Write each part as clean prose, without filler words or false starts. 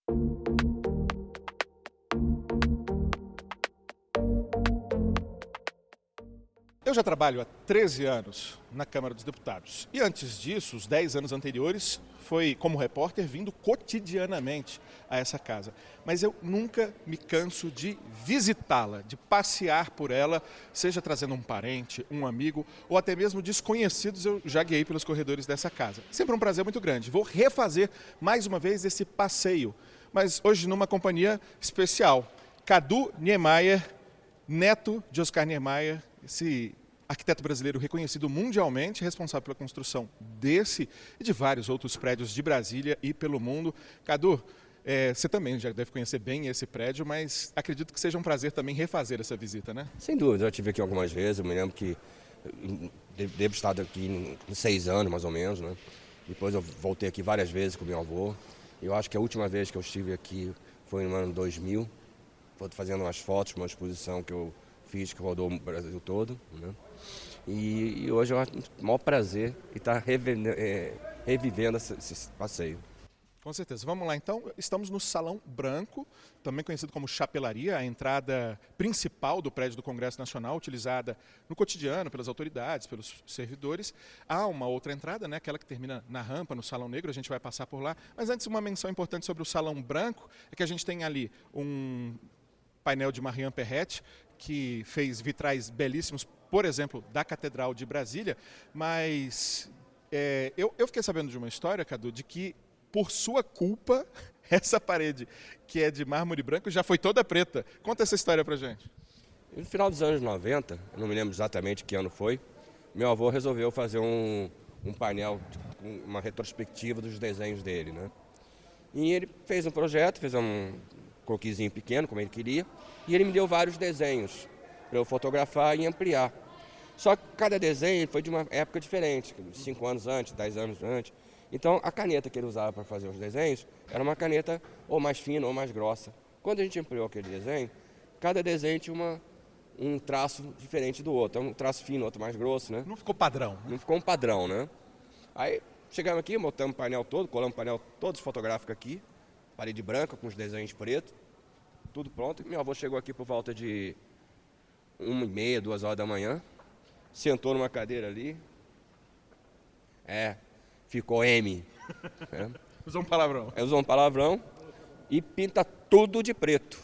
Eu já trabalho há 13 anos na Câmara dos Deputados e antes disso, os 10 anos anteriores, foi como repórter vindo cotidianamente a essa casa. Mas eu nunca me canso de visitá-la, de passear por ela, seja trazendo um parente, um amigo ou até mesmo desconhecidos, eu já guiei pelos corredores dessa casa. Sempre um prazer muito grande. Vou refazer mais uma vez esse passeio, mas hoje numa companhia especial. Cadu Niemeyer, neto de Oscar Niemeyer, esse arquiteto brasileiro reconhecido mundialmente, responsável pela construção desse e de vários outros prédios de Brasília e pelo mundo. Cadu, você também já deve conhecer bem esse prédio, mas acredito que seja um prazer também refazer essa visita, né? Sem dúvida, eu estive aqui algumas vezes, eu me lembro que devo estar aqui em 6 anos, mais ou menos, né? Depois eu voltei aqui várias vezes com meu avô. Eu acho que a última vez que eu estive aqui foi no ano 2000, fazendo umas fotos, uma exposição que eu fiz, que rodou o Brasil todo, né? E hoje eu acho o maior prazer estar revivendo esse passeio. Com certeza. Vamos lá então. Estamos no Salão Branco, também conhecido como Chapelaria, a entrada principal do prédio do Congresso Nacional, utilizada no cotidiano pelas autoridades, pelos servidores. Há uma outra entrada, né, aquela que termina na rampa, no Salão Negro, a gente vai passar por lá. Mas antes, uma menção importante sobre o Salão Branco é que a gente tem ali um painel de Marian Perret, que fez vitrais belíssimos, por exemplo, da Catedral de Brasília, mas eu fiquei sabendo de uma história, Cadu, de que por sua culpa, essa parede, que é de mármore branco, já foi toda preta. Conta essa história pra gente. No final dos anos 90, eu não me lembro exatamente que ano foi, meu avô resolveu fazer um painel, uma retrospectiva dos desenhos dele, né? E ele fez um projeto, fez um croquisinho pequeno, como ele queria, e ele me deu vários desenhos para eu fotografar e ampliar. Só que cada desenho foi de uma época diferente, 5 anos antes, 10 anos antes. Então a caneta que ele usava para fazer os desenhos era uma caneta ou mais fina ou mais grossa. Quando a gente ampliou aquele desenho, cada desenho tinha um traço diferente do outro. Um traço fino, outro mais grosso, né? Não ficou padrão. Não ficou um padrão, né? Aí chegamos aqui, montamos o painel todo, colamos o painel todo fotográfico aqui, parede branca com os desenhos pretos, tudo pronto. Meu avô chegou aqui por volta de 1h30, 2 horas da manhã, sentou numa cadeira ali, ficou M. Né? Usou um palavrão. Usou um palavrão e pinta tudo de preto.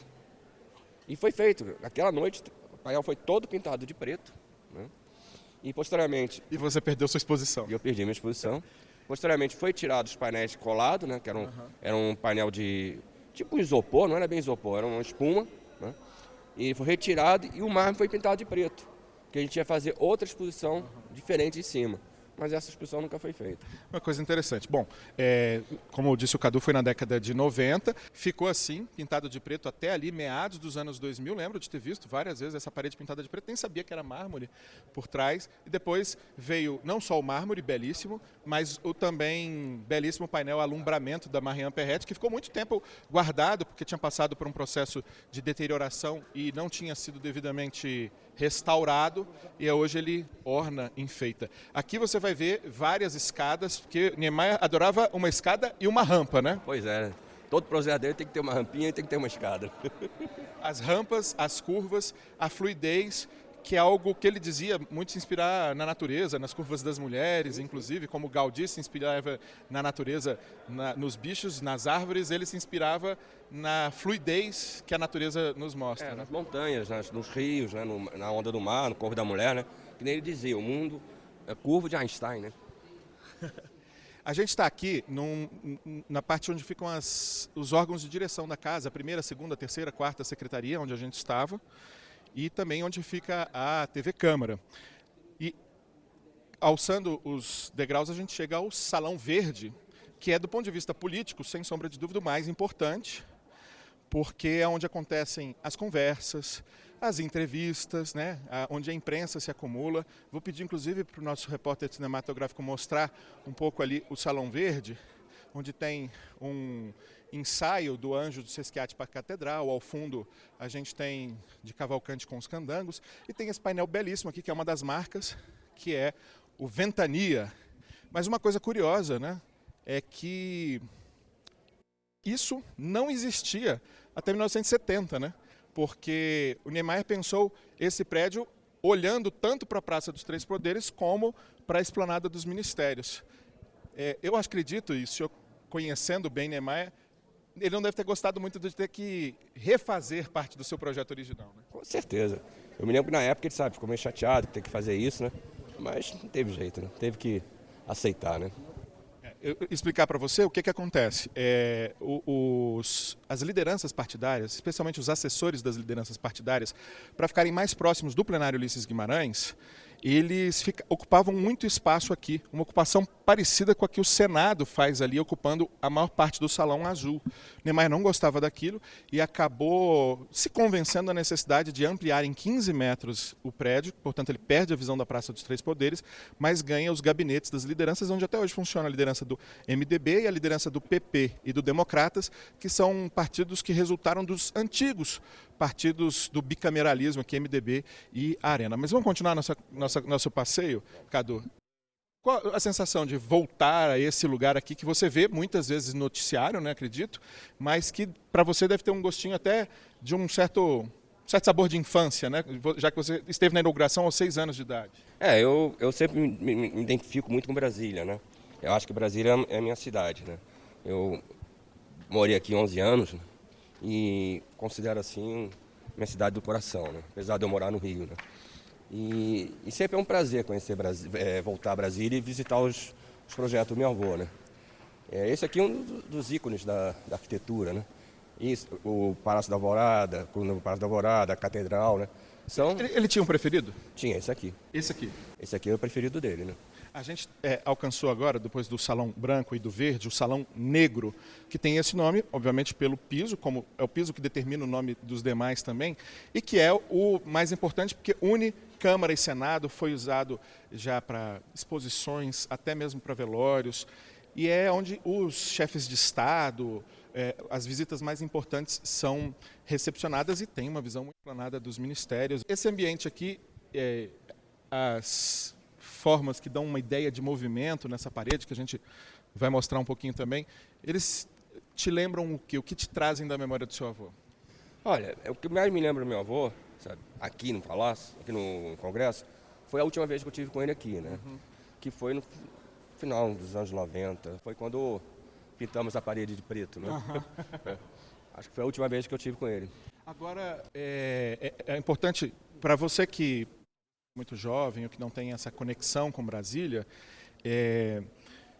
E foi feito. Aquela noite o painel foi todo pintado de preto, né? E posteriormente... E você perdeu sua exposição. Eu perdi minha exposição. Posteriormente foi tirado os painéis colados, né? Que era um painel de tipo um isopor, não era bem isopor, era uma espuma, né? E foi retirado e o mármore foi pintado de preto, que a gente ia fazer outra exposição diferente em cima. Mas essa exposição nunca foi feita. Uma coisa interessante. Bom, como eu disse, o Cadu foi na década de 90, ficou assim, pintado de preto até ali, meados dos anos 2000. Lembro de ter visto várias vezes essa parede pintada de preto, nem sabia que era mármore por trás. E depois veio não só o mármore belíssimo, mas o também belíssimo painel alumbramento da Marian Perret, que ficou muito tempo guardado, porque tinha passado por um processo de deterioração e não tinha sido devidamente restaurado, e hoje ele orna, enfeita. Aqui você vai ver várias escadas, porque Niemeyer adorava uma escada e uma rampa, né? Pois é, todo projeto dele tem que ter uma rampinha e tem que ter uma escada. As rampas, as curvas, a fluidez, que é algo que ele dizia muito se inspirar na natureza, nas curvas das mulheres, inclusive, como Gaudí se inspirava na natureza, nos bichos, nas árvores, ele se inspirava na fluidez que a natureza nos mostra. Né? Nas montanhas, nos rios, né? Na onda do mar, no corpo da mulher, né? Que nem ele dizia, o mundo é curvo de Einstein, né? A gente está aqui na parte onde ficam os órgãos de direção da casa, a primeira, segunda, terceira, quarta secretaria, onde a gente estava, e também onde fica a TV Câmara. E alçando os degraus, a gente chega ao Salão Verde, que é, do ponto de vista político, sem sombra de dúvida, o mais importante, porque é onde acontecem as conversas, as entrevistas, né, onde a imprensa se acumula. Vou pedir, inclusive, para o nosso repórter cinematográfico mostrar um pouco ali o Salão Verde, onde tem um ensaio do Anjo do Sesquiate para a Catedral. Ao fundo a gente tem de Cavalcante com os Candangos. E tem esse painel belíssimo aqui, que é uma das marcas, que é o Ventania. Mas uma coisa curiosa, né, é que Isso não existia até 1970, né? Porque o Niemeyer pensou esse prédio olhando tanto para a Praça dos Três Poderes como para a Esplanada dos Ministérios. Eu acredito, e o senhor conhecendo bem Niemeyer, ele não deve ter gostado muito de ter que refazer parte do seu projeto original, né? Com certeza. Eu me lembro que na época ele, ficou meio chateado de ter que fazer isso, né? Mas não teve jeito, né? Teve que aceitar, né? Explicar para você o que acontece. As lideranças partidárias, especialmente os assessores das lideranças partidárias, para ficarem mais próximos do plenário Ulisses Guimarães, eles ocupavam muito espaço aqui, uma ocupação parecida com a que o Senado faz ali, ocupando a maior parte do Salão Azul. Niemeyer não gostava daquilo e acabou se convencendo da necessidade de ampliar em 15 metros o prédio, portanto ele perde a visão da Praça dos Três Poderes, mas ganha os gabinetes das lideranças, onde até hoje funciona a liderança do MDB e a liderança do PP e do Democratas, que são partidos que resultaram dos antigos partidos do bicameralismo, aqui MDB e Arena. Mas vamos continuar nosso passeio, Cadu? Qual a sensação de voltar a esse lugar aqui que você vê muitas vezes no noticiário, né, acredito, mas que para você deve ter um gostinho até de um certo sabor de infância, né? Já que você esteve na inauguração aos 6 anos de idade. Eu sempre me identifico muito com Brasília, né? Eu acho que Brasília é a minha cidade, né? Eu morei aqui 11 anos, né? E considero assim minha cidade do coração, né? Apesar de eu morar no Rio, né? E sempre é um prazer conhecer voltar a Brasília e visitar os projetos do meu avô, né? Esse aqui é um dos ícones da arquitetura, né? O Palácio da Alvorada, o novo Palácio da Alvorada, a Catedral, né? Ele tinha um preferido? Tinha, esse aqui. Esse aqui? Esse aqui é o preferido dele, né? A gente alcançou agora, depois do salão branco e do verde, o salão negro, que tem esse nome, obviamente, pelo piso, como é o piso que determina o nome dos demais também, e que é o mais importante porque une Câmara e Senado, foi usado já para exposições, até mesmo para velórios, e é onde os chefes de Estado, as visitas mais importantes são recepcionadas e tem uma visão muito planada dos ministérios. Esse ambiente aqui, as formas que dão uma ideia de movimento nessa parede, que a gente vai mostrar um pouquinho também, eles te lembram o quê? O que te trazem da memória do seu avô? Olha, o que mais me lembra do meu avô, sabe, aqui no Palácio, aqui no Congresso, foi a última vez que eu tive com ele aqui, né? Uhum. Que foi no final dos anos 90, foi quando pintamos a parede de preto, né? Uhum. Acho que foi a última vez que eu tive com ele. Agora, é importante, para você que muito jovem, ou que não tem essa conexão com Brasília,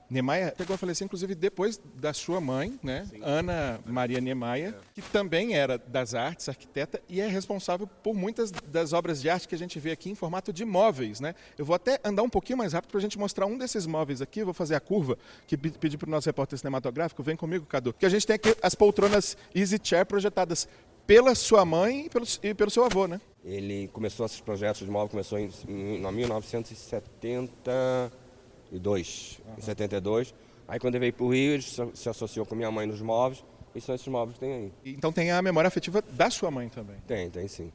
Niemeyer pegou a falecer, inclusive, depois da sua mãe, né, Ana Maria Niemeyer, que também era das artes, arquiteta, e é responsável por muitas das obras de arte que a gente vê aqui em formato de móveis, né? Eu vou até andar um pouquinho mais rápido para a gente mostrar um desses móveis aqui, vou fazer a curva, que pedi para o nosso repórter cinematográfico, vem comigo, Cadu, que a gente tem aqui as poltronas Easy Chair projetadas pela sua mãe e pelo seu avô, né? Ele começou esses projetos de móvel, começou em 1972, em 72. Aí quando ele veio para o Rio, ele se associou com minha mãe nos móveis, e são esses móveis que tem aí. Então tem a memória afetiva da sua mãe também? Tem sim.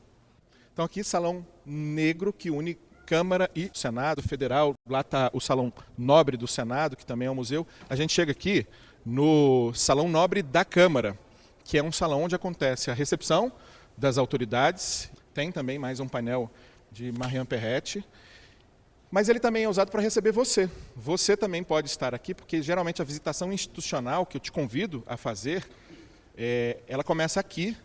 Então aqui, salão negro que une Câmara e Senado Federal. Lá está o Salão Nobre do Senado, que também é um museu. A gente chega aqui no Salão Nobre da Câmara, que é um salão onde acontece a recepção das autoridades. Tem também mais um painel de Marianne Perrette. Mas ele também é usado para receber você. Você também pode estar aqui, porque geralmente a visitação institucional, que eu te convido a fazer, ela começa aqui,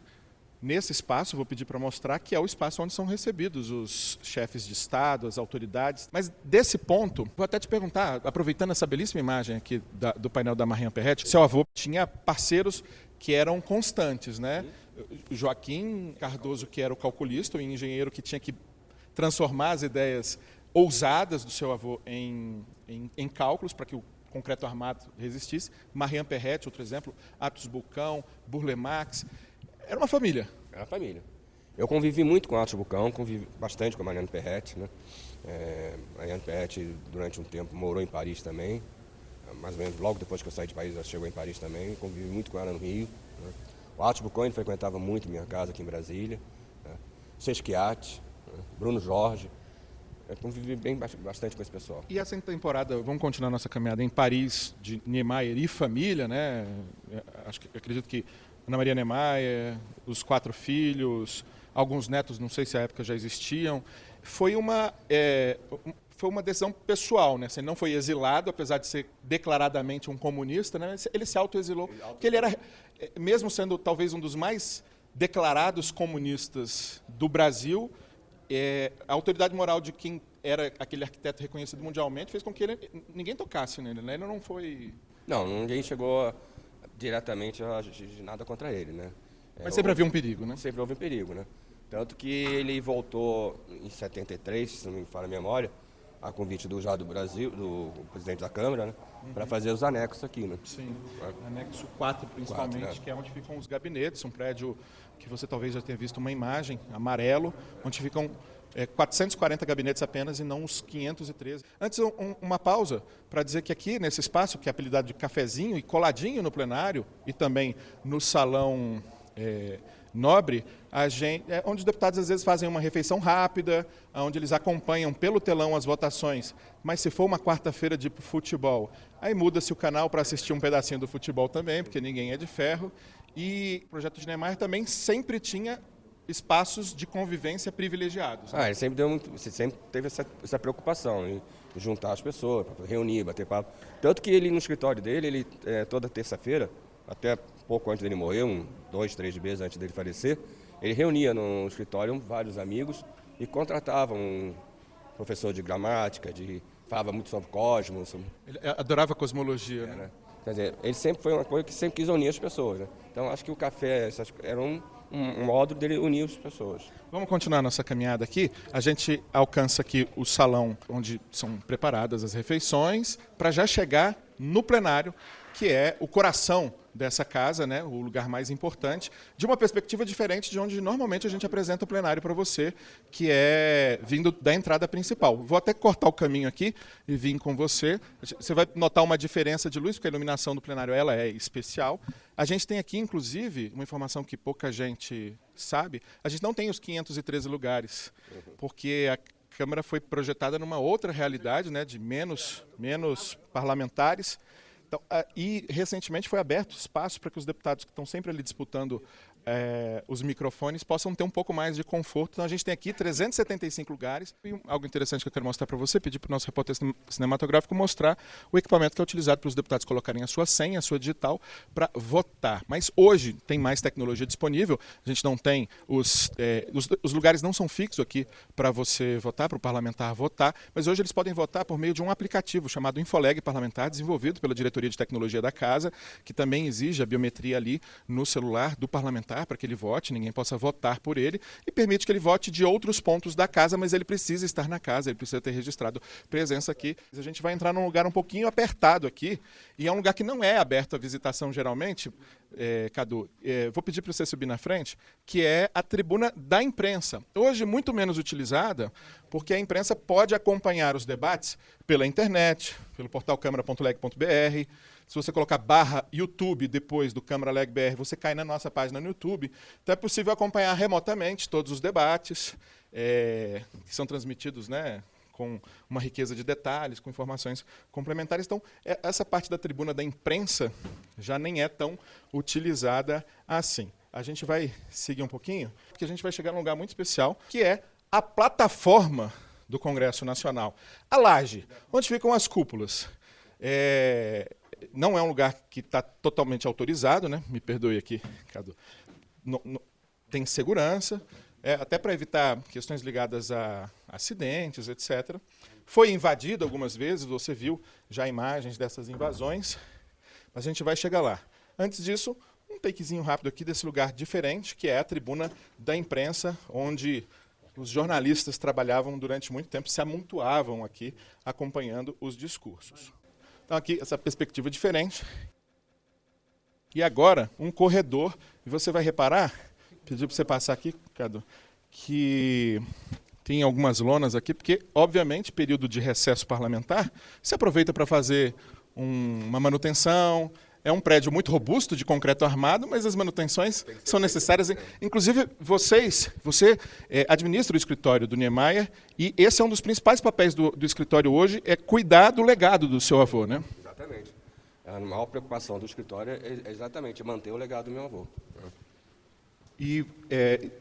nesse espaço, vou pedir para mostrar, que é o espaço onde são recebidos os chefes de Estado, as autoridades. Mas desse ponto, vou até te perguntar, aproveitando essa belíssima imagem aqui do painel da Marianne Perrette, seu avô tinha parceiros que eram constantes, né? Joaquim Cardoso, que era o calculista, o engenheiro que tinha que transformar as ideias ousadas do seu avô em cálculos para que o concreto armado resistisse. Marianne Perrette, outro exemplo, Atos Bulcão, Burle Marx. Era uma família. Era uma família. Eu convivi muito com Atos Bulcão, convivi bastante com a Marianne Perrette, né? Marianne Perrette, durante um tempo, morou em Paris também. Mais ou menos logo depois que eu saí de Paris, ela chegou em Paris também. Convivi muito com ela no Rio, né? O Atos Bulcão, ele frequentava muito minha casa aqui em Brasília, né? Sesquiate, né? Bruno Jorge. Eu convivi bastante com esse pessoal. E essa temporada, vamos continuar nossa caminhada em Paris, de Niemeyer e família, né? Acredito que Ana Maria Niemeyer, os 4 filhos, alguns netos, não sei se à época já existiam. Foi uma decisão pessoal, né? Você não foi exilado, apesar de ser declaradamente um comunista, né? Ele se autoexilou, porque ele era, mesmo sendo talvez um dos mais declarados comunistas do Brasil, a autoridade moral de quem era aquele arquiteto reconhecido mundialmente fez com que ninguém tocasse nele, né? Ele não foi... Não, ninguém chegou diretamente a agir nada contra ele, né? Mas sempre havia um perigo, né? Sempre houve um perigo, né? Tanto que ele voltou em 73, se não me falha a memória, a convite do Brasil, do presidente da Câmara, né? Para fazer os anexos aqui, né? Sim, anexo 4 principalmente, 4, né? Que é onde ficam os gabinetes, um prédio que você talvez já tenha visto uma imagem, amarelo, onde ficam 440 gabinetes apenas e não os 513. Antes, uma pausa para dizer que aqui, nesse espaço, que é apelidado de cafezinho e coladinho no plenário, e também no salão nobre, onde os deputados às vezes fazem uma refeição rápida, onde eles acompanham pelo telão as votações, mas se for uma quarta-feira de futebol, aí muda-se o canal para assistir um pedacinho do futebol também, porque ninguém é de ferro. E o projeto de Niemeyer também sempre tinha espaços de convivência privilegiados. Ele sempre teve essa preocupação em juntar as pessoas, para reunir, bater papo. Tanto que ele, no escritório dele, toda terça-feira, até pouco antes dele morrer, 2, 3 meses antes dele falecer, ele reunia no escritório vários amigos e contratava um professor de gramática, falava muito sobre cosmos. Ele adorava cosmologia, né? Quer dizer, ele sempre foi uma coisa que sempre quis unir as pessoas, né? Então, acho que o café era um modo dele unir as pessoas. Vamos continuar nossa caminhada aqui. A gente alcança aqui o salão onde são preparadas as refeições, para já chegar no plenário, que é o coração dessa casa, né, o lugar mais importante, de uma perspectiva diferente de onde normalmente a gente apresenta o plenário para você, que é vindo da entrada principal. Vou até cortar o caminho aqui e vir com você. Você vai notar uma diferença de luz, porque a iluminação do plenário ela é especial. A gente tem aqui, inclusive, uma informação que pouca gente sabe, a gente não tem os 513 lugares, porque a Câmara foi projetada numa outra realidade, né, de menos parlamentares. Então, e recentemente foi aberto espaço para que os deputados que estão sempre ali disputando os microfones possam ter um pouco mais de conforto. Então a gente tem aqui 375 lugares. E algo interessante que eu quero mostrar para você, pedir para o nosso repórter cinematográfico mostrar o equipamento que é utilizado para os deputados colocarem a sua senha, a sua digital, para votar. Mas hoje tem mais tecnologia disponível. A gente não tem os lugares não são fixos aqui para você votar, para o parlamentar votar, mas hoje eles podem votar por meio de um aplicativo chamado Infoleg Parlamentar, desenvolvido pela Diretoria de Tecnologia da Casa, que também exige a biometria ali no celular do parlamentar para que ele vote, ninguém possa votar por ele, e permite que ele vote de outros pontos da casa, mas ele precisa estar na casa, ele precisa ter registrado presença aqui. A gente vai entrar num lugar um pouquinho apertado aqui, e é um lugar que não é aberto à visitação geralmente, Cadu. Vou pedir para você subir na frente, que é a tribuna da imprensa. Hoje muito menos utilizada, porque a imprensa pode acompanhar os debates pela internet, pelo portal câmara.leg.br. Se você colocar /YouTube depois do Câmara Leg BR, você cai na nossa página no YouTube. Então é possível acompanhar remotamente todos os debates que são transmitidos, né, com uma riqueza de detalhes, com informações complementares. Então, essa parte da tribuna da imprensa já nem é tão utilizada assim. A gente vai seguir um pouquinho, porque a gente vai chegar num lugar muito especial, que é a plataforma do Congresso Nacional. A laje, onde ficam as cúpulas. Não é um lugar que está totalmente autorizado, né? Me perdoe aqui, Cadu. Tem segurança, até para evitar questões ligadas a acidentes, etc. Foi invadido algumas vezes, você viu já imagens dessas invasões, mas a gente vai chegar lá. Antes disso, um takezinho rápido aqui desse lugar diferente, que é a tribuna da imprensa, onde os jornalistas trabalhavam durante muito tempo, se amontoavam aqui, acompanhando os discursos. Então aqui, essa perspectiva diferente. E agora, um corredor, e você vai reparar, pedi para você passar aqui, Cadu, que tem algumas lonas aqui, porque, obviamente, período de recesso parlamentar, se aproveita para fazer uma manutenção, É um prédio muito robusto, de concreto armado, mas as manutenções são necessárias. Inclusive, você administra o escritório do Niemeyer e esse é um dos principais papéis do escritório hoje, é cuidar do legado do seu avô, né? Exatamente. A maior preocupação do escritório é exatamente manter o legado do meu avô. E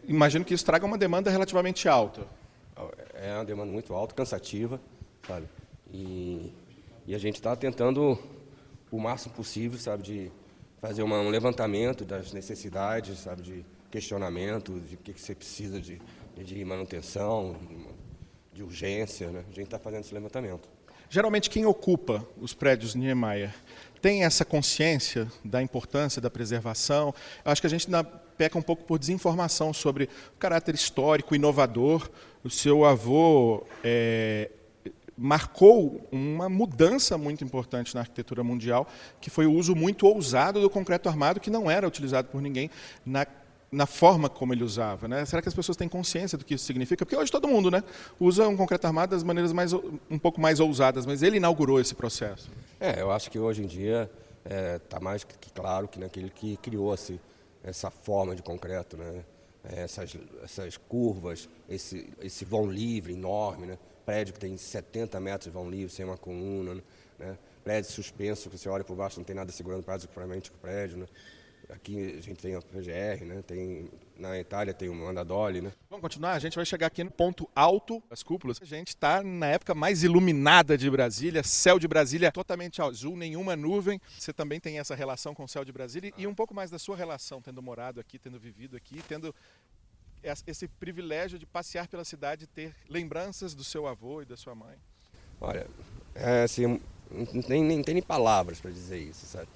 imagino que isso traga uma demanda relativamente alta. É uma demanda muito alta, cansativa, sabe? E a gente está tentando o máximo possível, sabe, de fazer um levantamento das necessidades, sabe, de questionamento, de o que você precisa de manutenção, de urgência, né? A gente está fazendo esse levantamento. Geralmente quem ocupa os prédios Niemeyer tem essa consciência da importância da preservação. Eu acho que a gente ainda peca um pouco por desinformação sobre o caráter histórico, inovador. O seu avô marcou uma mudança muito importante na arquitetura mundial, que foi o uso muito ousado do concreto armado, que não era utilizado por ninguém na forma como ele usava, né? Será que as pessoas têm consciência do que isso significa? Porque hoje todo mundo, né, usa um concreto armado das maneiras um pouco mais ousadas, mas ele inaugurou esse processo. Eu acho que hoje em dia está mais que claro que naquele que criou essa forma de concreto, né? Essas curvas, esse vão livre enorme, né? Prédio que tem 70 metros de vão livre, sem uma coluna, né? Prédio suspenso, que você olha por baixo não tem nada segurando praticamente o prédio, né? Aqui a gente tem a PGR, né? Na Itália tem o Andadoli, né? Vamos continuar? A gente vai chegar aqui no ponto alto das cúpulas. A gente está na época mais iluminada de Brasília, céu de Brasília totalmente azul, nenhuma nuvem. Você também tem essa relação com o céu de Brasília e um pouco mais da sua relação, tendo morado aqui, tendo vivido aqui, tendo esse privilégio de passear pela cidade e ter lembranças do seu avô e da sua mãe. Olha, assim, não tem nem palavras para dizer isso, sabe?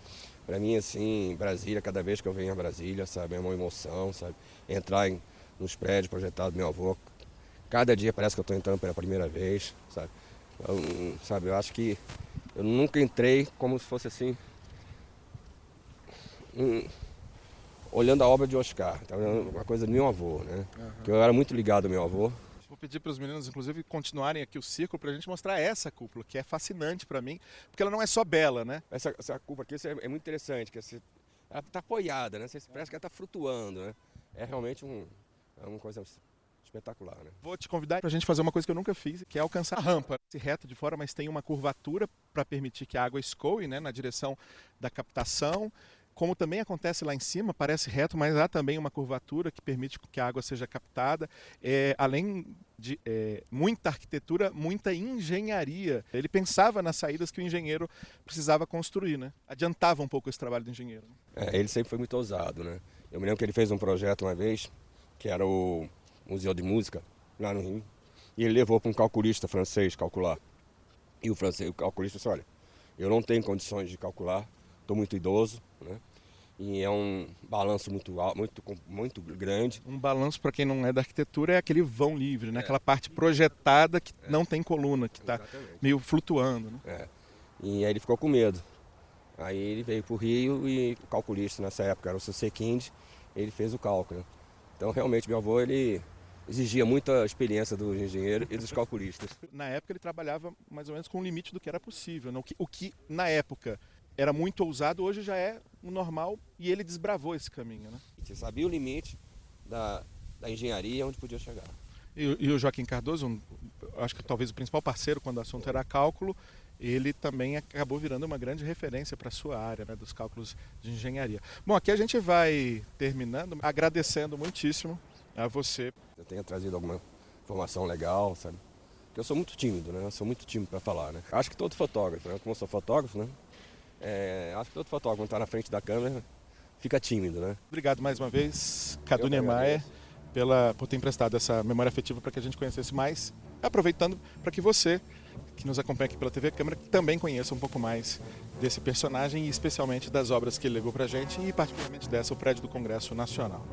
Para mim, assim, Brasília, cada vez que eu venho a Brasília, sabe, é uma emoção, sabe? Entrar nos prédios projetados do meu avô, cada dia parece que eu estou entrando pela primeira vez, sabe? Eu acho que eu nunca entrei como se fosse assim, olhando a obra de Oscar, tá? Uma coisa do meu avô, né? Uhum. Que eu era muito ligado ao meu avô. Vou pedir para os meninos, inclusive, continuarem aqui o círculo para a gente mostrar essa cúpula, que é fascinante para mim, porque ela não é só bela, né? Essa cúpula aqui é muito interessante, que ela está apoiada, né? Parece que ela está flutuando, né? É realmente uma coisa espetacular, né? Vou te convidar para a gente fazer uma coisa que eu nunca fiz, que é alcançar a rampa. Esse reto de fora, mas tem uma curvatura para permitir que a água escoe, né, na direção da captação. Como também acontece lá em cima, parece reto, mas há também uma curvatura que permite que a água seja captada. Além de muita arquitetura, muita engenharia. Ele pensava nas saídas que o engenheiro precisava construir, né? Adiantava um pouco esse trabalho do engenheiro. Ele sempre foi muito ousado, né? Eu me lembro que ele fez um projeto uma vez, que era o Museu de Música, lá no Rio, e ele levou para um calculista francês calcular. E o calculista disse, olha, eu não tenho condições de calcular, estou muito idoso, né? E é um balanço muito alto, muito grande. Um balanço, para quem não é da arquitetura, é aquele vão livre, né? Aquela parte projetada que não tem coluna, que está meio flutuando, né? E aí ele ficou com medo. Aí ele veio para o Rio e o calculista nessa época era o Seu Kind, ele fez o cálculo. Então realmente meu avô ele exigia muita experiência do engenheiro e dos calculistas. Na época ele trabalhava mais ou menos com o limite do que era possível, né? O que na época era muito ousado, hoje já é o normal e ele desbravou esse caminho, né? Você sabia o limite da engenharia onde podia chegar. E o Joaquim Cardoso, acho que talvez o principal parceiro quando o assunto era cálculo, ele também acabou virando uma grande referência para a sua área, né, dos cálculos de engenharia. Bom, aqui a gente vai terminando agradecendo muitíssimo a você. Eu tenho trazido alguma informação legal, sabe? Porque eu sou muito tímido, né? Eu sou muito tímido para falar, né? Acho que todo fotógrafo, né? Como eu sou fotógrafo, né? Acho que todo fotógrafo, quando está na frente da câmera, fica tímido, né? Obrigado mais uma vez, Cadu Niemeyer, por ter emprestado essa memória afetiva para que a gente conhecesse mais. Aproveitando para que você, que nos acompanha aqui pela TV Câmara, também conheça um pouco mais desse personagem e especialmente das obras que ele levou para a gente e particularmente dessa, o Prédio do Congresso Nacional.